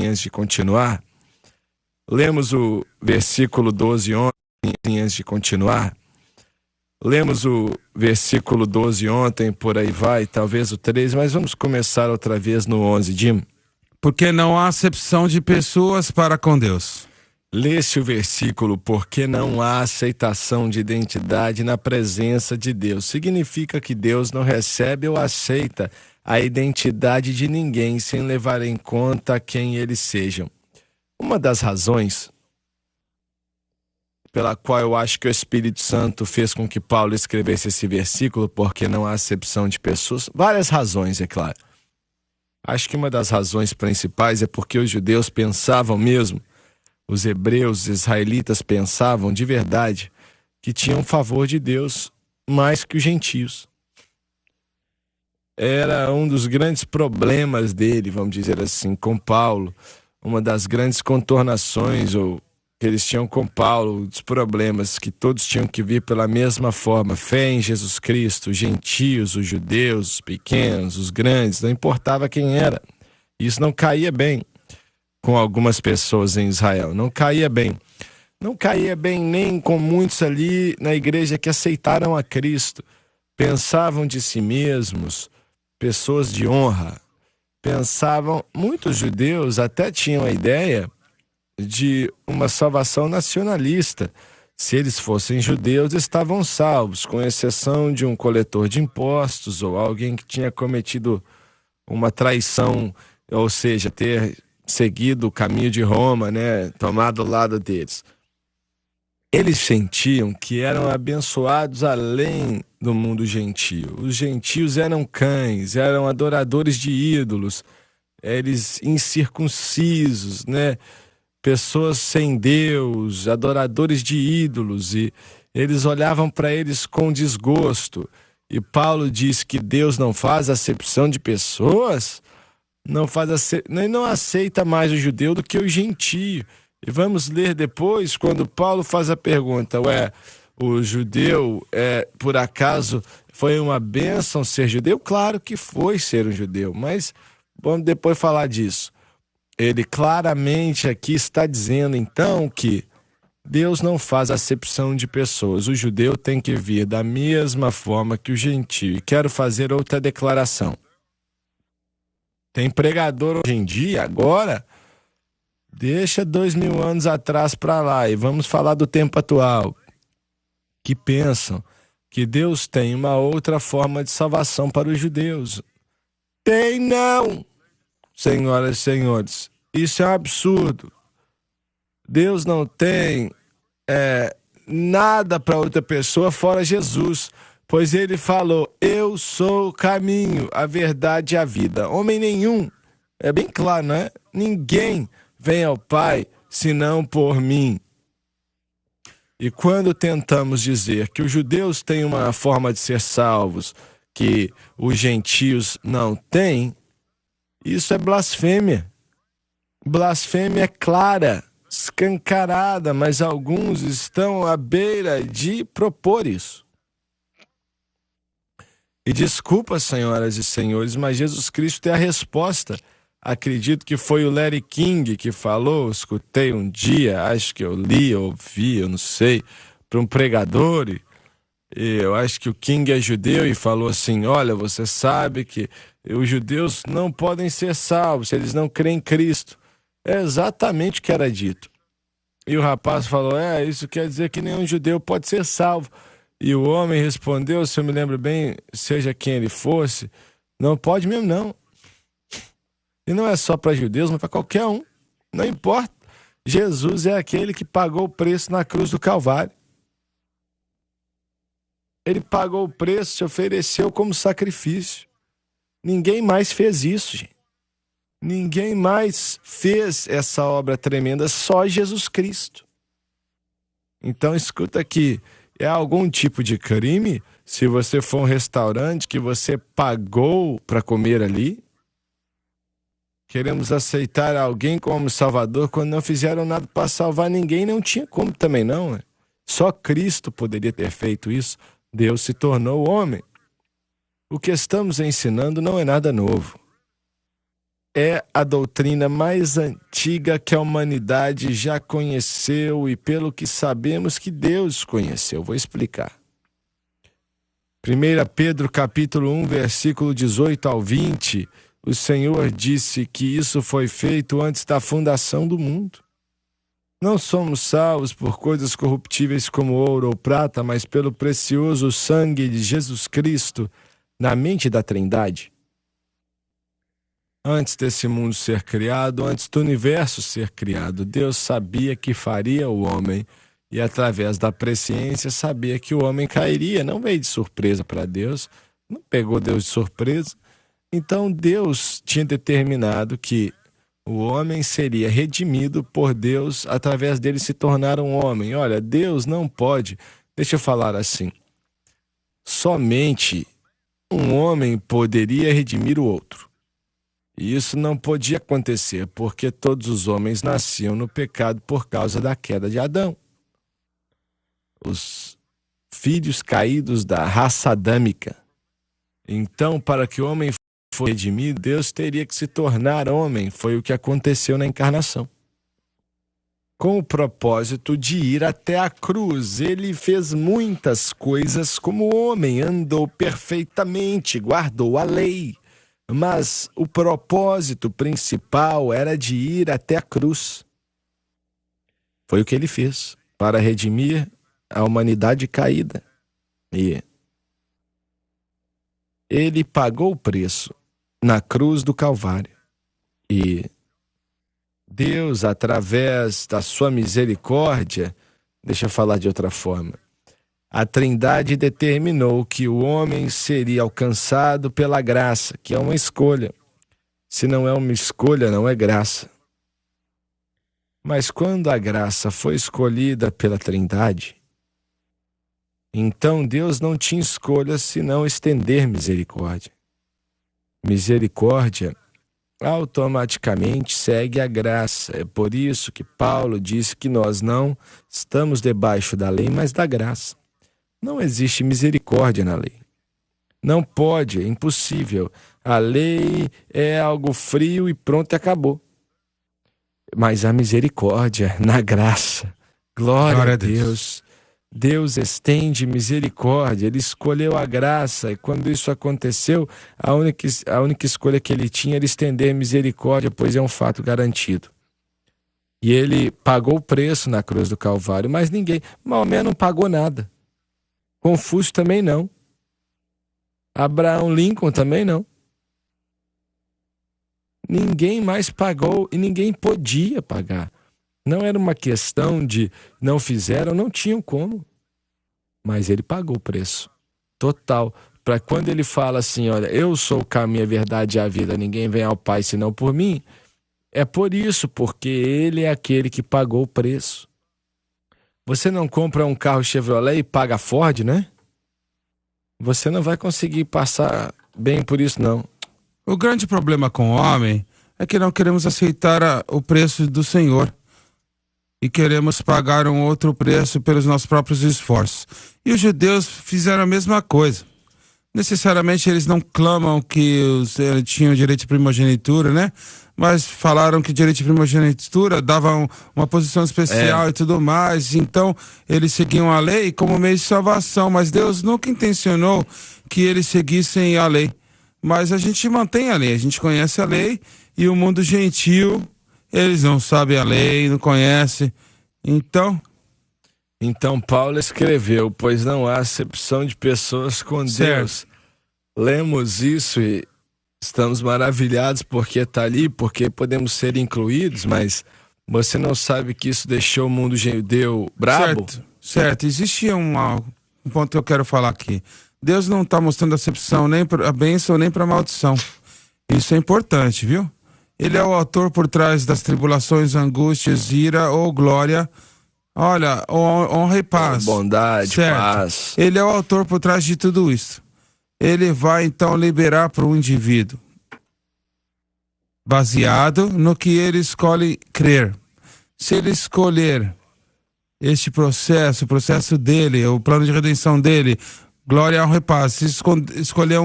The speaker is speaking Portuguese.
antes de continuar. Lemos o versículo 12 ontem, antes de continuar. Lemos o versículo 12 ontem, por aí vai, talvez o 13, mas vamos começar outra vez no 11, Jim. Porque não há acepção de pessoas para com Deus. Lê-se o versículo, porque não há aceitação de identidade na presença de Deus. Significa que Deus não recebe ou aceita a identidade de ninguém sem levar em conta quem eles sejam. Uma das razões pela qual eu acho que o Espírito Santo fez com que Paulo escrevesse esse versículo, porque não há acepção de pessoas, várias razões, é claro. Acho que uma das razões principais é porque os judeus pensavam mesmo, os hebreus, os israelitas pensavam de verdade que tinham favor de Deus mais que os gentios. Era um dos grandes problemas dele, vamos dizer assim, com Paulo, uma das grandes contornações que eles tinham com Paulo, dos problemas que todos tinham que vir pela mesma forma, fé em Jesus Cristo, os gentios, os judeus, os pequenos, os grandes, não importava quem era. Isso não caía bem com algumas pessoas em Israel, não caía bem. Não caía bem nem com muitos ali na igreja que aceitaram a Cristo, pensavam de si mesmos, pessoas de honra, muitos judeus até tinham a ideia de uma salvação nacionalista. Se eles fossem judeus, estavam salvos, com exceção de um coletor de impostos ou alguém que tinha cometido uma traição, ou seja, ter seguido o caminho de Roma, né, tomado o lado deles. Eles sentiam que eram abençoados além do mundo gentio. Os gentios eram cães, eram adoradores de ídolos, eles incircuncisos, né? Pessoas sem Deus, adoradores de ídolos, e eles olhavam para eles com desgosto. E Paulo diz que Deus não faz acepção de pessoas, não aceita mais o judeu do que o gentio. E vamos ler depois, quando Paulo faz a pergunta, o judeu, por acaso, foi uma bênção ser judeu? Claro que foi ser um judeu, mas vamos depois falar disso. Ele claramente aqui está dizendo, então, que Deus não faz acepção de pessoas. O judeu tem que vir da mesma forma que o gentio. E quero fazer outra declaração. Tem pregador hoje em dia, agora... Deixa 2000 anos atrás para lá e vamos falar do tempo atual, que pensam que Deus tem uma outra forma de salvação para os judeus. Tem não, senhoras e senhores. Isso é um absurdo. Deus não tem nada para outra pessoa fora Jesus, pois ele falou, eu sou o caminho, a verdade e a vida. Homem nenhum, é bem claro, não é? Ninguém vem ao Pai, senão por mim. E quando tentamos dizer que os judeus têm uma forma de ser salvos que os gentios não têm, isso é blasfêmia. Blasfêmia clara, escancarada, mas alguns estão à beira de propor isso. E desculpa, senhoras e senhores, mas Jesus Cristo tem a resposta. Acredito que foi o Larry King que falou, escutei um dia, acho que eu li, ouvi, eu não sei, para um pregador, e eu acho que o King é judeu e falou assim, olha, você sabe que os judeus não podem ser salvos se eles não creem em Cristo. É exatamente o que era dito. E o rapaz falou, isso quer dizer que nenhum judeu pode ser salvo. E o homem respondeu, se eu me lembro bem, seja quem ele fosse, não pode mesmo não. E não é só para judeus, mas para qualquer um. Não importa. Jesus é aquele que pagou o preço na cruz do Calvário. Ele pagou o preço, se ofereceu como sacrifício. Ninguém mais fez isso, gente. Ninguém mais fez essa obra tremenda, só Jesus Cristo. Então, escuta aqui. É algum tipo de crime se você for um restaurante que você pagou para comer ali? Queremos aceitar alguém como Salvador quando não fizeram nada para salvar ninguém, não tinha como também não, né? Só Cristo poderia ter feito isso. Deus se tornou homem. O que estamos ensinando não é nada novo. é a doutrina mais antiga que a humanidade já conheceu e pelo que sabemos que Deus conheceu. Vou explicar. 1 Pedro capítulo 1, versículo 18 ao 20, o Senhor disse que isso foi feito antes da fundação do mundo. Não somos salvos por coisas corruptíveis como ouro ou prata, mas pelo precioso sangue de Jesus Cristo na mente da Trindade. Antes desse mundo ser criado, antes do universo ser criado, Deus sabia que faria o homem e, através da presciência, sabia que o homem cairia. Não veio de surpresa para Deus, não pegou Deus de surpresa. Então, Deus tinha determinado que o homem seria redimido por Deus através dele se tornar um homem. Olha, Deus não pode, deixa eu falar assim, somente um homem poderia redimir o outro. E isso não podia acontecer, porque todos os homens nasciam no pecado por causa da queda de Adão. Os filhos caídos da raça adâmica. Então, para que o homem fosse redimido, Deus teria que se tornar homem. Foi o que aconteceu na encarnação. Com o propósito de ir até a cruz, ele fez muitas coisas como homem, andou perfeitamente, guardou a lei. Mas o propósito principal era de ir até a cruz. Foi o que ele fez para redimir a humanidade caída. E ele pagou o preço na cruz do Calvário. E Deus, através da sua misericórdia, deixa eu falar de outra forma, a Trindade determinou que o homem seria alcançado pela graça, que é uma escolha. Se não é uma escolha, não é graça. Mas quando a graça foi escolhida pela Trindade, então Deus não tinha escolha senão estender misericórdia. Misericórdia automaticamente segue a graça. É por isso que Paulo disse que nós não estamos debaixo da lei, mas da graça. Não existe misericórdia na lei. Não pode, é impossível. A lei é algo frio e pronto, acabou. Mas a misericórdia na graça. Glória a Deus. Deus estende misericórdia. Ele escolheu a graça. E quando isso aconteceu, a única escolha que ele tinha era estender misericórdia, pois é um fato garantido. E ele pagou o preço na cruz do Calvário, mas Maomé não pagou nada. Confúcio também não. Abraão Lincoln também não. Ninguém mais pagou e ninguém podia pagar. Não era uma questão de não fizeram, não tinham como. Mas ele pagou o preço total. Para quando ele fala assim, olha, eu sou o caminho, a verdade e a vida, ninguém vem ao Pai senão por mim. É por isso, porque ele é aquele que pagou o preço. Você não compra um carro Chevrolet e paga Ford, né? Você não vai conseguir passar bem por isso, não. O grande problema com o homem é que não queremos aceitar o preço do Senhor e queremos pagar um outro preço pelos nossos próprios esforços. E os judeus fizeram a mesma coisa. Necessariamente eles não clamam que tinham direito de primogenitura, né? Mas falaram que direito de primogenitura dava uma posição especial e tudo mais. Então eles seguiam a lei como meio de salvação, mas Deus nunca intencionou que eles seguissem a lei. Mas a gente mantém a lei, a gente conhece a lei, e o mundo gentil, eles não sabem a lei, não conhecem. Então Paulo escreveu, pois não há acepção de pessoas com Deus. Lemos isso e estamos maravilhados porque está ali, porque podemos ser incluídos, mas você não sabe que isso deixou o mundo judeu brabo? Certo. Existe um ponto que eu quero falar aqui. Deus não está mostrando acepção nem para a bênção nem para a maldição. Isso é importante, viu? Ele é o autor por trás das tribulações, angústias, ira ou glória. Olha, honra e paz. Bondade, paz. Ele é o autor por trás de tudo isso. Ele vai então liberar para o indivíduo, baseado no que ele escolhe crer. Se ele escolher este processo, o processo dele, o plano de redenção dele, glória, honra e paz. Se escolher